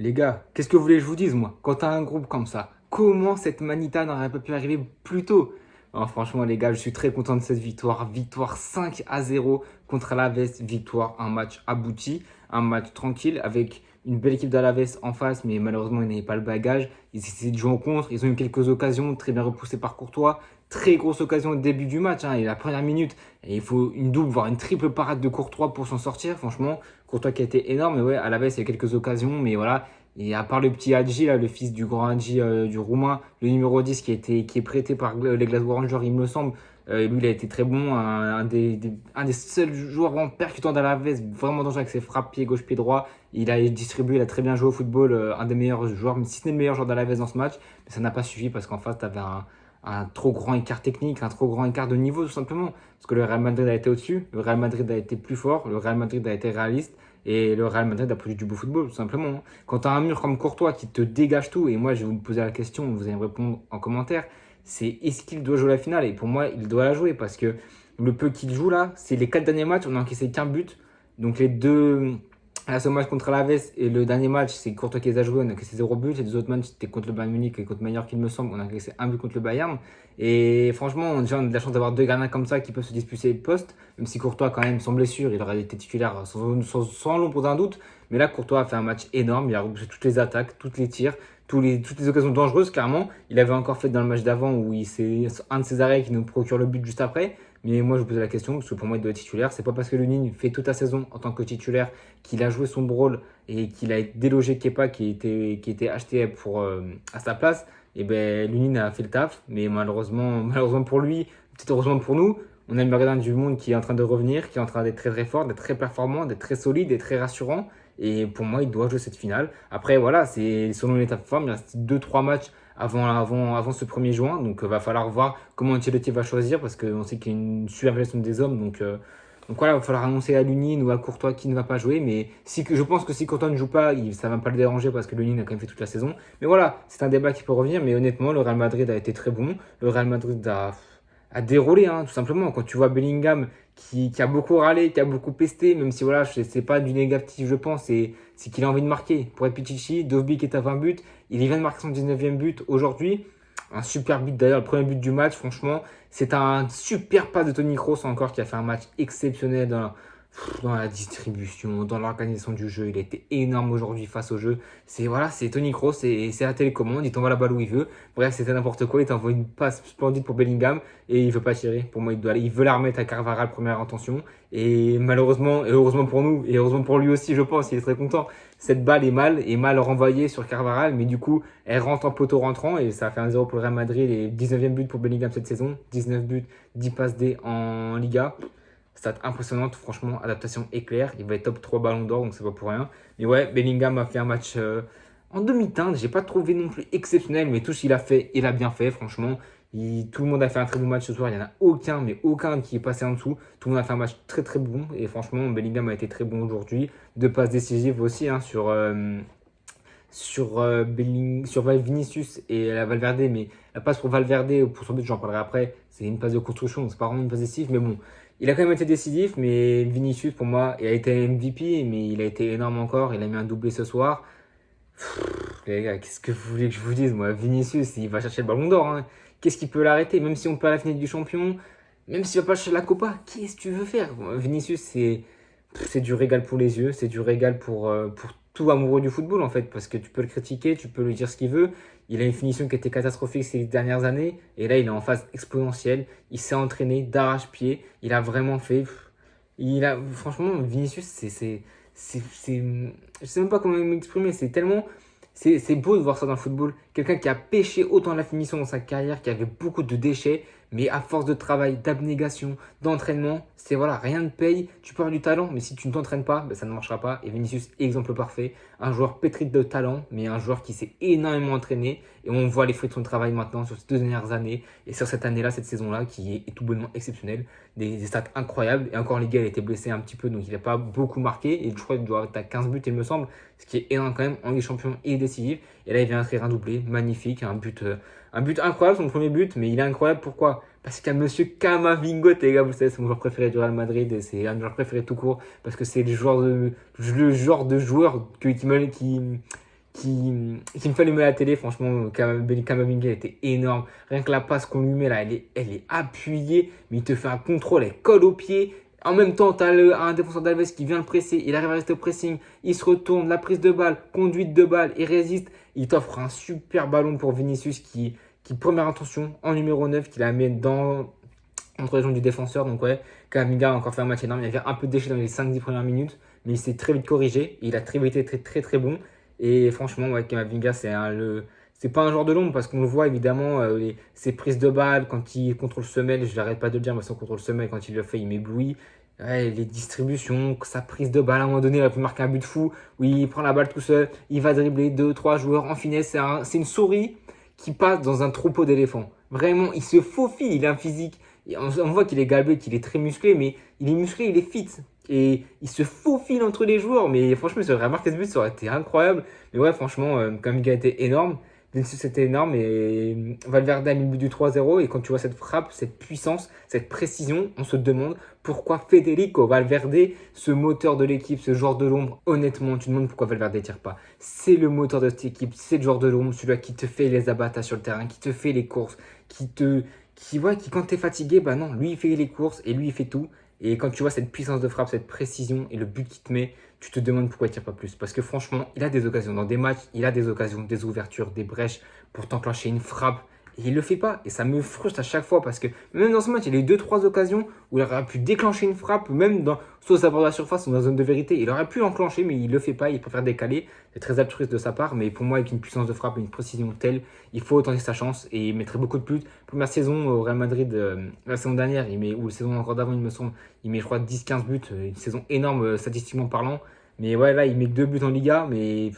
Les gars, qu'est-ce que vous voulez que je vous dise, moi? Quand t'as un groupe comme ça, comment cette Manita n'aurait pas pu arriver plus tôt? Alors, franchement, les gars, je suis très content de cette victoire. Victoire 5-0 contre Alaves. Victoire, un match abouti, un match tranquille avec une belle équipe d'Alaves en face, mais malheureusement, ils n'avaient pas le bagage. Ils essayaient de jouer en contre. Ils ont eu quelques occasions, très bien repoussées par Courtois. Très grosse occasion au début du match, hein, et la première minute. Et il faut une double, voire une triple parade de Courtois pour s'en sortir. Franchement, Courtois qui a été énorme. Mais ouais, Alaves, il y a quelques occasions, mais voilà. Et à part le petit Hadji, là, le fils du grand Hadji du Roumain, le numéro 10 qui est prêté par les Glasgow Rangers, il me semble. Lui, il a été très bon. Un des seuls joueurs vraiment percutants d'Alaves, vraiment dangereux avec ses frappes pied gauche, pied droit. Il a distribué, il a très bien joué au football. Un des meilleurs joueurs, si ce n'est le meilleur joueur d'Alaves dans ce match. Mais ça n'a pas suffi parce qu'en face, tu avais un trop grand écart technique, un trop grand écart de niveau, tout simplement. Parce que le Real Madrid a été au-dessus, le Real Madrid a été plus fort, le Real Madrid a été réaliste. Et le Real Madrid a produit du beau football, tout simplement, hein. Quand tu as un mur comme Courtois qui te dégage tout, et moi je vais vous poser la question, vous allez me répondre en commentaire, c'est est-ce qu'il doit jouer la finale? Et pour moi, il doit la jouer parce que le peu qu'il joue là, c'est les 4 derniers matchs, on n'a encaissé qu'un but. Donc les deux, là, ce match contre Alaves et le dernier match, c'est Courtois qui les a joués, on a encaissé 0 but. Les deux autres matchs, c'était contre le Bayern Munich et contre Mallorca, il me semble, on a encaissé un but contre le Bayern. Et franchement, déjà, on a de la chance d'avoir deux gardiens comme ça qui peuvent se disputer le poste. Même si Courtois, quand même, sans blessure, il aurait été titulaire sans l'ombre d'un doute. Mais là, Courtois a fait un match énorme. Il a repoussé toutes les attaques, toutes les tirs, toutes les occasions dangereuses, clairement. Il avait encore fait dans le match d'avant où c'est un de ses arrêts qui nous procure le but juste après. Mais moi, je vous pose la question parce que pour moi, il doit être titulaire. C'est pas parce que le Nîmes fait toute la saison en tant que titulaire qu'il a joué son rôle et qu'il a délogé Kepa qui était acheté à sa place. Et ben, Lunin a fait le taf, mais malheureusement pour lui, peut-être heureusement pour nous, on a le gardien du monde qui est en train de revenir, qui est en train d'être très très fort, d'être très performant, d'être très solide et très rassurant. Et pour moi, il doit jouer cette finale. Après, voilà, c'est selon l'état de forme, il reste 2-3 matchs avant ce 1er juin. Donc, il va falloir voir comment Ancelotti va choisir parce qu'on sait qu'il y a une supervision des hommes. Donc voilà, il va falloir annoncer à Lunin ou à Courtois qui ne va pas jouer. Mais je pense que si Courtois ne joue pas, ça ne va pas le déranger parce que Lunin a quand même fait toute la saison. Mais voilà, c'est un débat qui peut revenir. Mais honnêtement, le Real Madrid a été très bon. Le Real Madrid a déroulé, hein, tout simplement. Quand tu vois Bellingham qui a beaucoup râlé, qui a beaucoup pesté, même si voilà, c'est pas du négatif, je pense, c'est qu'il a envie de marquer. Pour être Pichichi, Dovbyk est à 20 buts. Il vient de marquer son 19e but aujourd'hui. Un super but d'ailleurs, le premier but du match, franchement. C'est un super pas de Toni Kroos encore qui a fait un match exceptionnel dans la distribution, dans l'organisation du jeu. Il a été énorme aujourd'hui face au jeu. C'est Toni Kroos, c'est la télécommande, il t'envoie la balle où il veut. Bref, c'était n'importe quoi. Il t'envoie une passe splendide pour Bellingham et il veut pas tirer. Pour moi, il veut la remettre à Carvajal, première intention. Et malheureusement, et heureusement pour nous, et heureusement pour lui aussi, je pense, il est très content. Cette balle est mal renvoyée sur Carvajal, mais du coup, elle rentre en poteau rentrant et ça a fait 1-0 pour le Real Madrid et 19e but pour Bellingham cette saison. 19 buts, 10 passes D en Liga. Stat impressionnante, franchement, adaptation éclair. Il va être top 3 ballons d'or, donc c'est pas pour rien. Mais ouais, Bellingham a fait un match en demi-teinte. J'ai pas trouvé non plus exceptionnel, mais tout ce qu'il a fait, il a bien fait, franchement. Tout le monde a fait un très bon match ce soir. Il n'y en a aucun, mais aucun qui est passé en dessous. Tout le monde a fait un match très très bon. Et franchement, Bellingham a été très bon aujourd'hui. Deux passes décisives aussi hein, sur Vinicius et la Valverde. Mais la passe pour Valverde, pour son but, j'en parlerai après. C'est une passe de construction, donc c'est pas vraiment une passe décisive. Mais bon, il a quand même été décisif. Mais Vinicius, pour moi, il a été MVP, mais il a été énorme encore. Il a mis un doublé ce soir. Les gars, qu'est-ce que vous voulez que je vous dise, moi? Vinicius, il va chercher le ballon d'or, hein. Qu'est-ce qui peut l'arrêter? Même si on peut à la finale du champion, même s'il va pas chercher la Copa, qu'est-ce que tu veux faire? Vinicius, c'est du régal pour les yeux, c'est du régal pour tout amoureux du football, en fait, parce que tu peux le critiquer, tu peux lui dire ce qu'il veut. Il a une finition qui était catastrophique ces dernières années, et là, il est en phase exponentielle. Il s'est entraîné d'arrache-pied, il a vraiment fait. Franchement, Vinicius, je sais même pas comment m'exprimer. C'est beau de voir ça dans le football. Quelqu'un qui a pêché autant la finition dans sa carrière, qui avait beaucoup de déchets, mais à force de travail, d'abnégation, d'entraînement, voilà, rien ne paye. Tu peux avoir du talent, mais si tu ne t'entraînes pas, ben, ça ne marchera pas. Et Vinicius, exemple parfait. Un joueur pétri de talent, mais un joueur qui s'est énormément entraîné. Et on voit les fruits de son travail maintenant sur ces 2 dernières années. Et sur cette année-là, cette saison-là, qui est tout bonnement exceptionnelle. Des stats incroyables. Et encore, en Liga, il a été blessé un petit peu, donc il n'a pas beaucoup marqué. Et je crois qu'il doit être à 15 buts, il me semble. Ce qui est énorme quand même en Ligue des Champions et décisif. Et là, il vient inscrire un doublé, magnifique, un but incroyable, son premier but, mais il est incroyable pourquoi? Parce qu'il y a Monsieur Camavinga, les gars, vous savez, c'est mon joueur préféré du Real Madrid et c'est un de mes joueurs préférés tout court parce que c'est le genre de joueur qui qui me fait allumer la télé. Franchement, Kamavinga était énorme. Rien que la passe qu'on lui met là, elle est appuyée, mais il te fait un contrôle, elle colle au pied. En même temps, tu as un défenseur d'Alves qui vient le presser, il arrive à rester au pressing, il se retourne, la prise de balle, conduite de balle, il résiste. Il t'offre un super ballon pour Vinicius qui première intention, en numéro 9, qui la met entre les jambes du défenseur. Donc ouais, Kamavinga a encore fait un match énorme. Il y avait un peu de déchets dans les 5-10 premières minutes, mais il s'est très vite corrigé. Il a très vite été très très très bon. Et franchement, ouais, Kamavinga, c'est pas un joueur de l'ombre parce qu'on le voit évidemment, ses prises de balles, quand il contrôle semelle, je n'arrête pas de le dire, mais son contrôle semelle, quand il le fait, il m'éblouit. Ouais, les distributions, sa prise de balle, à un moment donné, il a pu marquer un but fou, où il prend la balle tout seul, il va dribbler 2-3 joueurs en finesse. C'est une souris qui passe dans un troupeau d'éléphants. Vraiment, il se faufile, il a un physique. On voit qu'il est galbé, qu'il est très musclé, mais il est musclé, il est fit. Et il se faufile entre les joueurs. Mais franchement, si j'aurais marqué ce but, ça aurait été incroyable. Mais ouais, franchement, Kamavinga était énorme. Vinicius était énorme. Et Valverde a mis le but du 3-0. Et quand tu vois cette frappe, cette puissance, cette précision, on se demande pourquoi Federico Valverde, ce moteur de l'équipe, ce joueur de l'ombre, honnêtement, tu te demandes pourquoi Valverde ne tire pas. C'est le moteur de cette équipe, c'est le joueur de l'ombre, celui-là qui te fait les abattas sur le terrain, qui te fait les courses, qui quand t'es fatigué, bah non, lui il fait les courses et lui il fait tout. Et quand tu vois cette puissance de frappe, cette précision et le but qu'il te met, tu te demandes pourquoi il tire pas plus. Parce que franchement, il a des occasions. Dans des matchs, il a des occasions, des ouvertures, des brèches pour t'enclencher une frappe. Et il le fait pas. Et ça me frustre à chaque fois parce que même dans ce match, il a eu 2-3 occasions où il aurait pu déclencher une frappe, même soit au bord de la surface ou dans la zone de vérité. Il aurait pu l'enclencher, mais il le fait pas. Il préfère décaler. C'est très altruiste de sa part. Mais pour moi, avec une puissance de frappe et une précision telle, il faut tenter sa chance. Et il mettrait beaucoup de buts. Première saison au Real Madrid, la saison dernière, ou la saison encore d'avant, il me semble, il met, je crois, 10-15 buts. Une saison énorme, statistiquement parlant. Mais ouais, là, il met 2 buts en Liga. Mais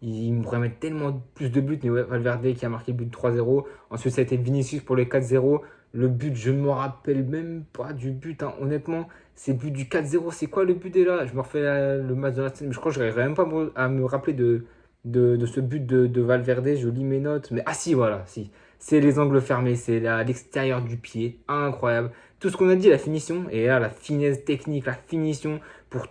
il pourrait mettre tellement plus de buts. Mais ouais, Valverde qui a marqué le but de 3-0. Ensuite, ça a été Vinicius pour le 4-0. Le but, je ne me rappelle même pas du but. Hein. Honnêtement, c'est le but du 4-0. C'est quoi le but déjà? Je me refais le match de la scène. Mais je crois que je n'arriverai même pas à me rappeler de ce but de Valverde. Je lis mes notes. Mais ah si, voilà. Si. C'est les angles fermés. C'est à l'extérieur du pied. Incroyable. Tout ce qu'on a dit, la finition. Et là, la finesse technique, la finition pour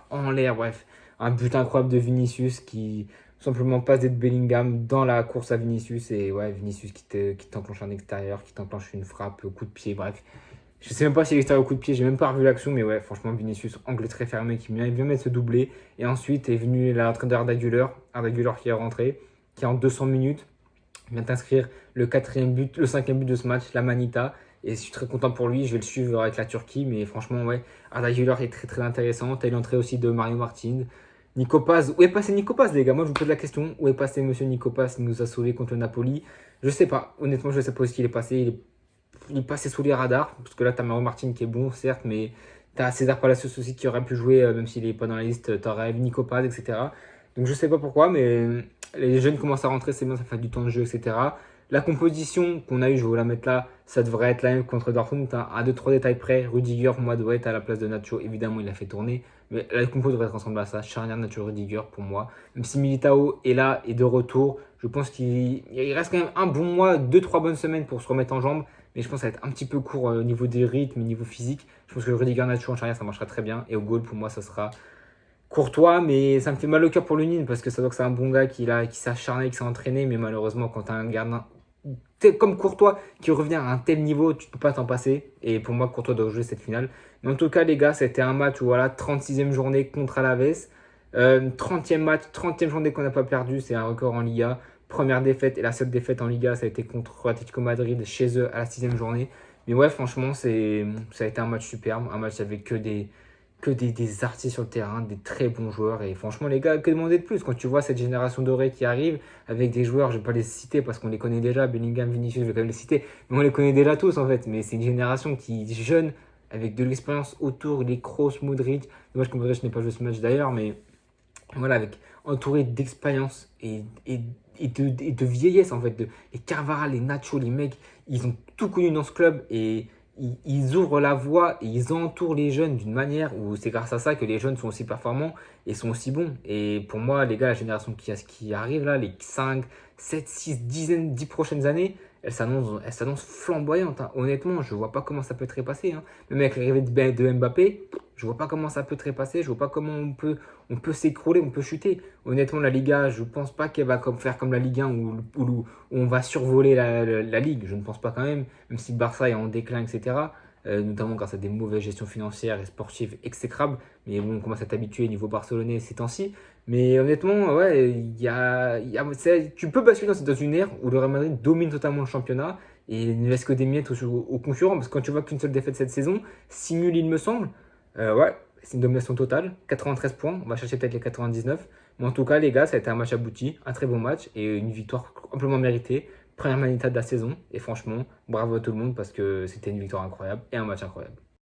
en l'air. Bref, un but incroyable de Vinicius qui simplement passe d'être Bellingham dans la course à Vinicius. Et ouais, Vinicius qui t'enclenche un extérieur, qui t'enclenche une frappe au coup de pied. Bref, je sais même pas si l'extérieur au coup de pied, j'ai même pas revu l'action. Mais ouais, franchement, Vinicius, angle très fermé, qui vient mettre ce doublé. Et ensuite est venu l'entraîneur d'Arda Güler. Arda Güler qui est rentré, qui en 200 minutes vient d'inscrire le 5e but de ce match, la Manita. Et je suis très content pour lui, je vais le suivre avec la Turquie. Mais franchement, ouais, Arda Güler est très très intéressant. T'as eu l'entrée aussi de Mario Martin. Nico Paz, où est passé Nico Paz, les gars? Moi, je vous pose la question. Où est passé monsieur Nico Paz? Il nous a sauvés contre le Napoli. Je sais pas. Honnêtement, je sais pas où est-ce qu'il est passé. Il est passé sous les radars. Parce que là, t'as Mario Martin qui est bon, certes, mais t'as César Palacios aussi qui aurait pu jouer, même s'il est pas dans la liste. T'aurais Nico Paz, etc. Donc, je sais pas pourquoi, mais les jeunes commencent à rentrer, c'est bien, ça fait du temps de jeu, etc. La composition qu'on a eue, je vais vous la mettre là, ça devrait être la même contre Dortmund. À 2-3 détails près, Rudiger, pour moi, doit être à la place de Nacho. Évidemment, il a fait tourner. Mais la compo devrait être ensemble à ça. Charnière, Nacho, Rudiger, pour moi. Même si Militao est là et de retour, je pense qu'il reste quand même un bon mois, 2-3 bonnes semaines pour se remettre en jambes. Mais je pense que ça va être un petit peu court au niveau des rythmes, au niveau physique. Je pense que Rudiger, Nacho en charnière, ça marchera très bien. Et au goal, pour moi, ça sera Courtois, mais ça me fait mal au cœur pour Lunin parce que ça doit que c'est un bon gars qui s'est acharné, qui s'est entraîné, mais malheureusement, quand tu as un gardien comme Courtois qui revient à un tel niveau, tu ne peux pas t'en passer. Et pour moi, Courtois doit jouer cette finale. Mais en tout cas, les gars, c'était un match où voilà, 36e journée contre Alaves. 30e match, 30e journée qu'on n'a pas perdu, c'est un record en Liga. Première défaite et la seule défaite en Liga, ça a été contre Atlético Madrid chez eux à la 6e journée. Mais ouais, franchement, ça a été un match superbe, un match avec des artistes sur le terrain, des très bons joueurs. Et franchement, les gars, que demander de plus? Quand tu vois cette génération dorée qui arrive avec des joueurs, je ne vais pas les citer parce qu'on les connaît déjà, Bellingham, Vinicius, je vais quand même les citer, mais on les connaît déjà tous en fait. Mais c'est une génération qui est jeune, avec de l'expérience autour, les Kroos, Modric. Dommage que Modric n'ait pas joué ce match d'ailleurs, mais voilà, entouré d'expérience et de vieillesse en fait. Les Carvajal, les Nacho, les mecs, ils ont tout connu dans ce club et ils ouvrent la voie et ils entourent les jeunes d'une manière où c'est grâce à ça que les jeunes sont aussi performants et sont aussi bons. Et pour moi, les gars, la génération qui arrive là, les 5, 7, 6, 10 prochaines années, elle s'annonce flamboyante. Hein. Honnêtement, je vois pas comment ça peut être repassé. Hein. Même avec l'arrivée de Mbappé, Je vois pas comment ça peut trépasser, je vois pas comment on peut s'écrouler, on peut chuter. Honnêtement, la Liga, je pense pas qu'elle va faire comme la Ligue 1 où on va survoler la Ligue. Je ne pense pas quand même si le Barça est en déclin, etc. Notamment grâce à des mauvaises gestions financières et sportives exécrables. Mais bon, on commence à t'habituer au niveau barcelonais ces temps-ci. Mais honnêtement, ouais, tu peux basculer dans une ère où le Real Madrid domine totalement le championnat et ne laisse que des miettes aux concurrents. Parce que quand tu vois qu'une seule défaite cette saison, 6 nuls il me semble, ouais, c'est une domination totale. 93 points, on va chercher peut-être les 99. Mais en tout cas, les gars, ça a été un match abouti, un très bon match et une victoire amplement méritée. Première manita de la saison. Et franchement, bravo à tout le monde parce que c'était une victoire incroyable et un match incroyable.